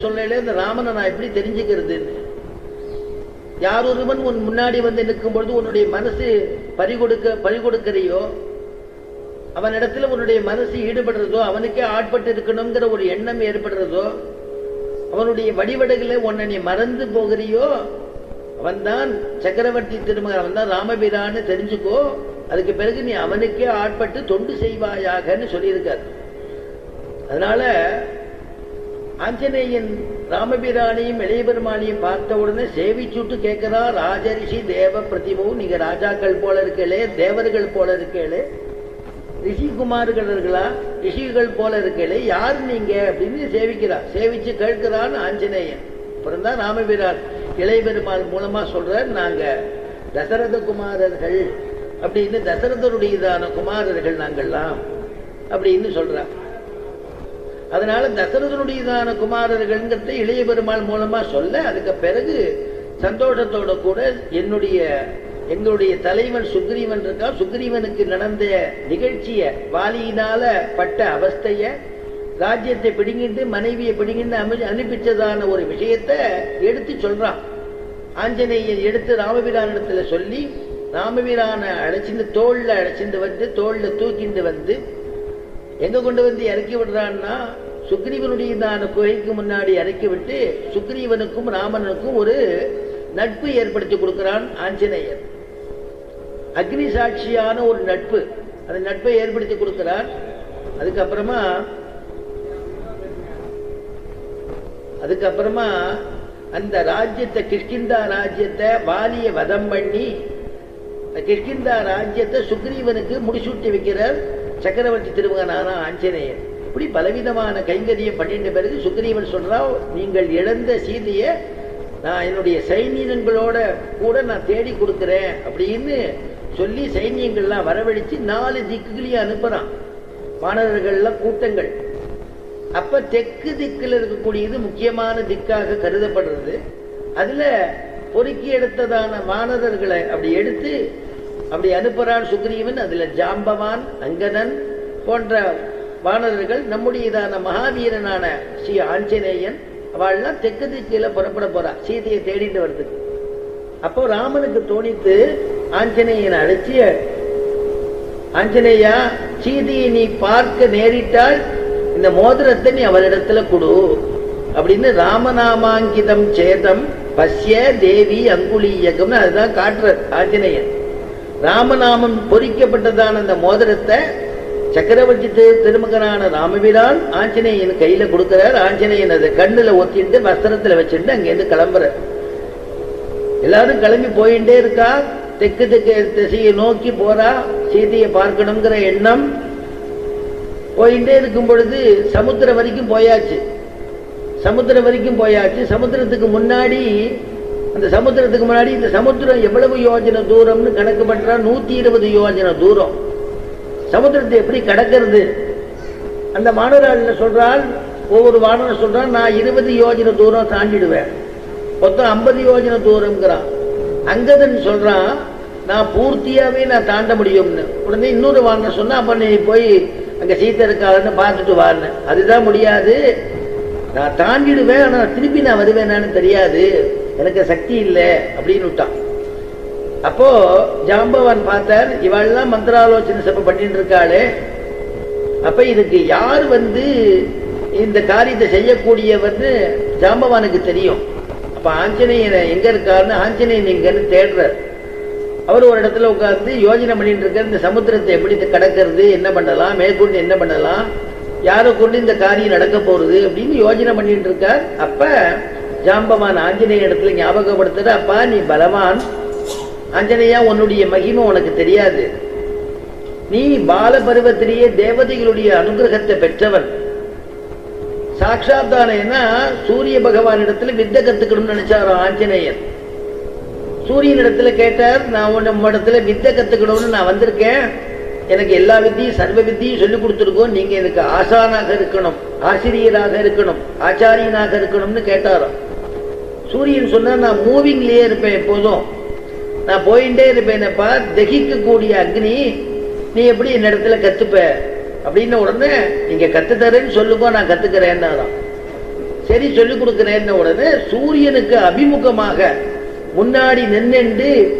சொல்லல இந்த ராமனை நான் எப்படி தெரிஞ்சுக்கிறது? யார் ஒருவன் உன் முன்னாடி வந்து நிற்கும் பொழுது உன்னுடைய மனசு பறிகொடுக்கிறையோ, அவனிடத்துல உன்னுடைய மனசு ஈடுபடுறதோ, அவனுக்கே ஆட்பட்டு இருக்கணுங்கிற ஒரு எண்ணம் ஏற்படுறதோ, அவனுடைய வடிவடைகளை உன்னை நீ மறந்து போகிறியோ, அவன்தான் சக்கரவர்த்தி திருமகன், அவன் தான் ராமபிரான்னு தெரிஞ்சுக்கோ. அதுக்கு பிறகு நீ அவனுக்கே ஆட்பட்டு தொண்டு செய்வாயாகன்னு சொல்லியிருக்கார். அதனால ஆஞ்சநேயன் ராமபிரானையும் இளைய பெருமானையும் பார்த்த உடனே சேவிச்சுட்டு கேட்கிறா, ராஜரிஷி தேவ பிரதிபவும், நீங்க ராஜாக்கள் போல இருக்கலே, தேவர்கள் போல இருக்கலே, ரிஷிகுமார்களா, ரிஷிகள் போல இருக்கலே, யாரு நீங்க அப்படின்னு சேவிக்கிறார். சேவிச்சு கேட்கிறான்னு ஆஞ்சநேயன். அப்புறம் தான் ராமபிரான் இளைய பெருமாள் மூலமா சொல்றார், நாங்க தசரத குமாரர்கள் அப்படின்னு, தசரதருடையதான குமாரர்கள் நாங்கள்லாம் அப்படின்னு சொல்றார். அதனால தசரதனுடையதான குமாரர்கள்ங்கிறத இளைய பெருமாள் மூலமா சொல்ல, அதுக்கு பிறகு சந்தோஷத்தோட கூட எங்களுடைய தலைவன் சுக்ரீவன் இருக்கா, சுக்ரீவனுக்கு நடந்த நிகழ்ச்சிய, வாலியினால பட்ட அவஸ்தைய, ராஜ்யத்தை பிடிங்கிட்டு மனைவியை பிடிங்கிட்டு அனுப்பிச்சதான ஒரு விஷயத்தை எடுத்து சொல்றான். ஆஞ்சநேயன் எடுத்து ராமபிரான் இடத்துல சொல்லி, ராமபிரான அழைச்சிட்டு தோல்ல அழைச்சிட்டு வந்து, தோல்ல தூக்கிட்டு வந்து எங்க கொண்டு வந்து இறக்கி விடுறான்னா, சுக்ரீவனுடைய குகைக்கு முன்னாடி இறக்கி விட்டு சுக்ரீவனுக்கும் ராமனுக்கும் ஒரு நட்பு ஏற்படுத்தி கொடுக்கிறான் ஆஞ்சநேயர். அக்னி சாட்சியான ஒரு நட்பு, அந்த நட்பை ஏற்படுத்தி கொடுக்கிறான். அதுக்கப்புறமா அந்த ராஜ்யத்தை, கிஷ்கிந்தா ராஜ்யத்தை வாலிய வதம் பண்ணி கிஷ்கிந்தா ராஜ்யத்தை சுக்ரீவனுக்கு முடிசூட்டி வைக்கிறார் சக்கரவர்த்தி திருமகனான ஆஞ்சநேயர். இப்படி பலவிதமான கைங்கரியம் பண்ணிட்ட பிறகு சுக்ரீவன் சொல்றா, நீங்கள் இழந்த சீதையை நான் என்னுடைய சைன்யங்களோட கூட நான் தேடி கொடுக்கிறேன் அப்படின்னு சொல்லி சைன்யங்கள்லாம் வரவழைச்சு 4 திக்குகளையும் அனுப்புறான். வானரர்கள்லாம் கூட்டங்கள். அப்ப தெற்கு திக்கில் இருக்கக்கூடியது முக்கியமான திக்காக கருதப்படுறது. அதுல பொறுக்கி எடுத்ததான வானரர்களை அப்படி அனுப்புறான் சுக்ரீவன். அதுல ஜாம்பவான், அங்கதன் போன்ற வானரர்கள், நம்முடையதான மகாவீரனான ஸ்ரீ ஆஞ்சநேயன், அவள்லாம் தெற்கு திக்கில புறப்பட போறா சீதையை தேடிட்டு வர்றதுக்கு. அப்போ ராமனுக்கு தோணித்து ஆஞ்சநேயன் அழைச்சி, ஆஞ்சநேயா, சீதையை நீ பார்க்க நேரிட்டால் இந்த மோதிரத்தை நீ அவரிடத்துல கொடு அப்படின்னு, ராமநாமாங்கிதம் சேதம் பஸ்ய தேவி அங்குலீயகம், அதுதான் காட்டுற ஆஞ்சநேயன். ராமநாமம் பொறிக்கப்பட்டதான அந்த மோதிரத்தை சக்கரவர்த்தி திருமகனான ராமபிரான் ஆஞ்சநேயன் கையில கொடுக்கிறார். ஆஞ்சநேயன் அதை கண்ணுல ஒத்திட்டு வஸ்திரத்துல வச்சுட்டு அங்கிருந்து கிளம்புற. எல்லாரும் கிளம்பி போயிட்டே இருக்கா. தெற்கு திசையை நோக்கி போறா, சீதையை பார்க்கணுங்கிற எண்ணம். போயிட்டே இருக்கும் பொழுது சமுத்திரம் வரைக்கும் போயாச்சு. சமுத்திரத்துக்கு முன்னாடி இந்த சமுத்திரம் எவ்வளவு யோஜனை தூரம்னு கணக்கு பண்றா, 120 யோஜனை தூரம். சமுத்திரத்தை எப்படி கடக்கிறது? அந்த வானரால சொல்றால், ஒவ்வொரு வானரம் சொல்றான், நான் 20 யோஜனை தூரம் தாண்டிடுவேன், மொத்தம் 50 யோஜனை தூரம்ங்கிறான். அங்கதன் சொல்றான், நான் பூர்த்தியாவே நான் தாண்ட முடியும்னு. உடனே இன்னொரு வானரம் சொன்னா, அப்ப நீ போய் அங்க சீத்தை இருக்காதுன்னு பார்த்துட்டு வான்னு. அதுதான் முடியாது, நான் தாண்டிடுவேன், ஆனா திருப்பி நான் வருவேனான்னு தெரியாது, எனக்கு சக்தி இல்லை அப்படின்னு விட்டான். அப்போ ஜாம்பவான் பார்த்தார், இவாள்லாம் மந்திராலோசனை சபை பண்ணிட்டு இருக்காளே, அப்ப இதுக்கு யார் இந்த காரியத்தை செய்யக்கூடியவர்னு ஜாம்பவானுக்கு தெரியும். அப்ப ஆஞ்சநேயன் எங்க இருக்காருன்னு ஆஞ்சநேயன் எங்கன்னு தேடுறார். அவர் ஒரு இடத்துல உட்கார்ந்து யோஜனை பண்ணிட்டு இருக்கார், இந்த சமுத்திரத்தை எப்படி கடக்கிறது, என்ன பண்ணலாம், மேற்கொண்டு என்ன பண்ணலாம், யாரை கொண்டு இந்த காரியம் நடக்க போறது அப்படின்னு யோஜனை பண்ணிட்டு இருக்கார். அப்ப ஜாம்பவான் ஆஞ்சநேய இடத்துல ஞாபகப்படுத்துற, அப்பா நீ பலவான், ஆஞ்சநேயா உன்னுடைய மகிமை உனக்கு தெரியாது, நீ பால பருவத்திலேயே தேவதைகளுடைய அனுகிரகத்தை பெற்றவன். சாட்சாத்தான சூரிய பகவான் இடத்துல வித்தை கத்துக்கணும்னு நினைச்சாரோ ஆஞ்சநேயன். சூரியன் இடத்துல கேட்டார், நான் உன்னிடத்துல வித்தை கத்துக்கணும்னு நான் வந்திருக்கேன், எனக்கு எல்லா வித்தியும் சர்வ வித்தியும் சொல்லிக் கொடுத்துருக்கோம், நீங்க எனக்கு ஆசானாக இருக்கணும், ஆசிரியராக இருக்கணும், ஆச்சாரியனாக இருக்கணும்னு கேட்டாராம். சூரியன் சொன்னா, நான் மூவிங்லயே இருப்பேன், எப்போதும் நான் போயிட்டே இருப்பேனப்பா, தகிக்கக்கூடிய அக்னி, நீ எப்படி என்னிடத்துல கத்துப்ப அப்படின்னு. உடனே நீங்க கத்துத்தரேன்னு சொல்லுங்க, நான் கத்துக்கிறேன்னாராம். சரி சொல்லிக் கொடுக்கிறேன்னு உடனே சூரியனுக்கு அபிமுகமாக முன்னாடி நின்று